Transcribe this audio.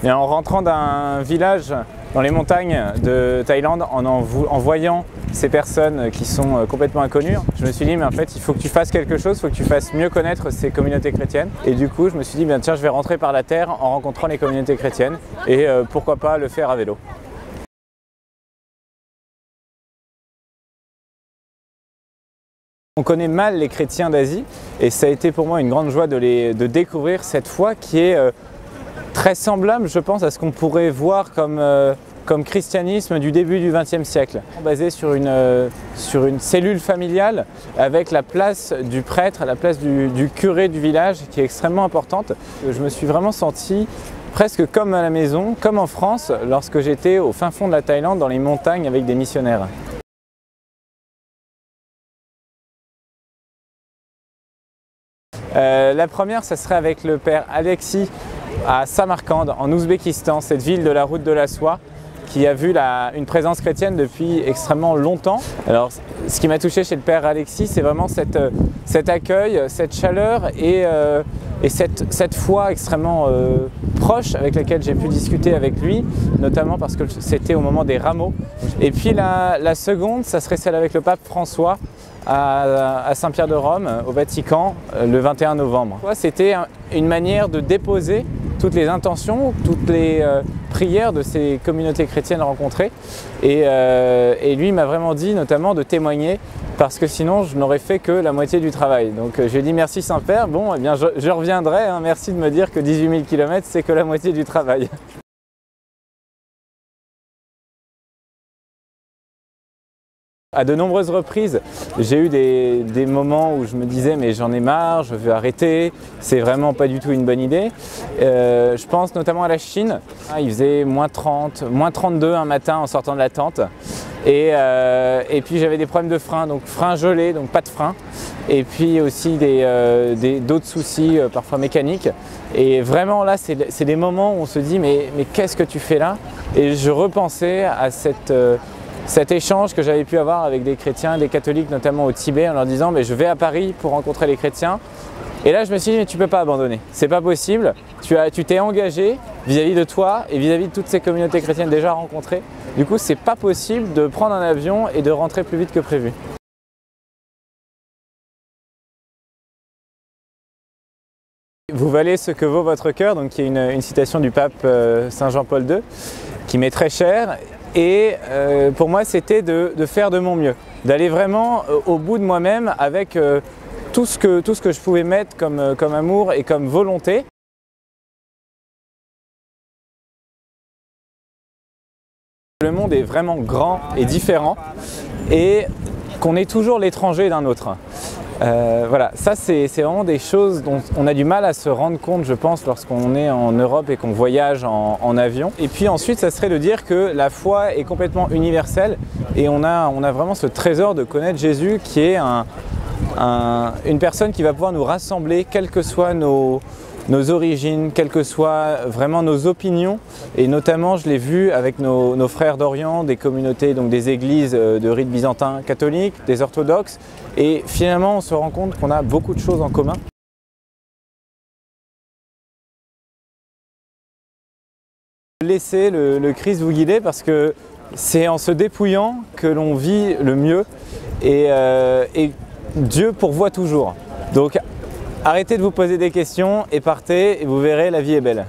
Et en rentrant d'un village dans les montagnes de Thaïlande, en voyant ces personnes qui sont complètement inconnues, je me suis dit mais en fait il faut que tu fasses quelque chose, il faut que tu fasses mieux connaître ces communautés chrétiennes. Et du coup je me suis dit bien tiens, je vais rentrer par la terre en rencontrant les communautés chrétiennes et pourquoi pas le faire à vélo. On connaît mal les chrétiens d'Asie et ça a été pour moi une grande joie de découvrir cette foi qui est très semblable, je pense, à ce qu'on pourrait voir comme christianisme du début du XXe siècle, basé sur une cellule familiale avec la place du prêtre, la place du curé du village qui est extrêmement importante. Je me suis vraiment senti presque comme à la maison, comme en France, lorsque j'étais au fin fond de la Thaïlande, dans les montagnes avec des missionnaires. La première, ça serait avec le père Alexis à Samarcande, en Ouzbékistan, cette ville de la route de la soie qui a vu une présence chrétienne depuis extrêmement longtemps. Alors, ce qui m'a touché chez le père Alexis, c'est vraiment cet accueil, cette chaleur et cette foi extrêmement proche avec laquelle j'ai pu discuter avec lui, notamment parce que c'était au moment des rameaux. Et puis la seconde, ça serait celle avec le pape François à Saint-Pierre de Rome, au Vatican, le 21 novembre. C'était une manière de déposer toutes les intentions, toutes les prières de ces communautés chrétiennes rencontrées. Et lui m'a vraiment dit notamment de témoigner parce que sinon je n'aurais fait que la moitié du travail. Donc je lui ai dit merci Saint-Père, bon eh bien je reviendrai, hein, merci de me dire que 18 000 km c'est que la moitié du travail. À de nombreuses reprises, j'ai eu des moments où je me disais mais j'en ai marre, je veux arrêter, c'est vraiment pas du tout une bonne idée. Je pense notamment à la Chine, il faisait moins 30, moins 32 un matin en sortant de la tente. Et puis j'avais des problèmes de frein, donc frein gelé, donc pas de frein. Et puis aussi d'autres soucis parfois mécaniques. Et vraiment là, c'est des moments où on se dit mais qu'est-ce que tu fais là? Et je repensais à cet échange que j'avais pu avoir avec des chrétiens, des catholiques notamment au Tibet, en leur disant mais je vais à Paris pour rencontrer les chrétiens. Et là je me suis dit mais tu ne peux pas abandonner, c'est pas possible, tu t'es engagé vis-à-vis de toi et vis-à-vis de toutes ces communautés chrétiennes déjà rencontrées. Du coup c'est pas possible de prendre un avion et de rentrer plus vite que prévu. Vous valez ce que vaut votre cœur, donc qui est une citation du pape Saint Jean-Paul II, qui m'est très chère. Et pour moi, c'était de faire de mon mieux, d'aller vraiment au bout de moi-même avec tout ce que je pouvais mettre comme amour et comme volonté. Le monde est vraiment grand et différent et qu'on est toujours l'étranger d'un autre. Voilà, ça c'est vraiment des choses dont on a du mal à se rendre compte, je pense, lorsqu'on est en Europe et qu'on voyage en avion. Et puis ensuite, ça serait de dire que la foi est complètement universelle et on a vraiment ce trésor de connaître Jésus qui est une personne qui va pouvoir nous rassembler, quelles que soient nos origines, quelles que soient vraiment nos opinions. Et notamment, je l'ai vu avec nos frères d'Orient, des communautés, donc des églises de rite byzantin catholique, des orthodoxes. Et finalement, on se rend compte qu'on a beaucoup de choses en commun. Laissez le Christ vous guider parce que c'est en se dépouillant que l'on vit le mieux et Dieu pourvoit toujours. Donc arrêtez de vous poser des questions et partez et vous verrez, la vie est belle.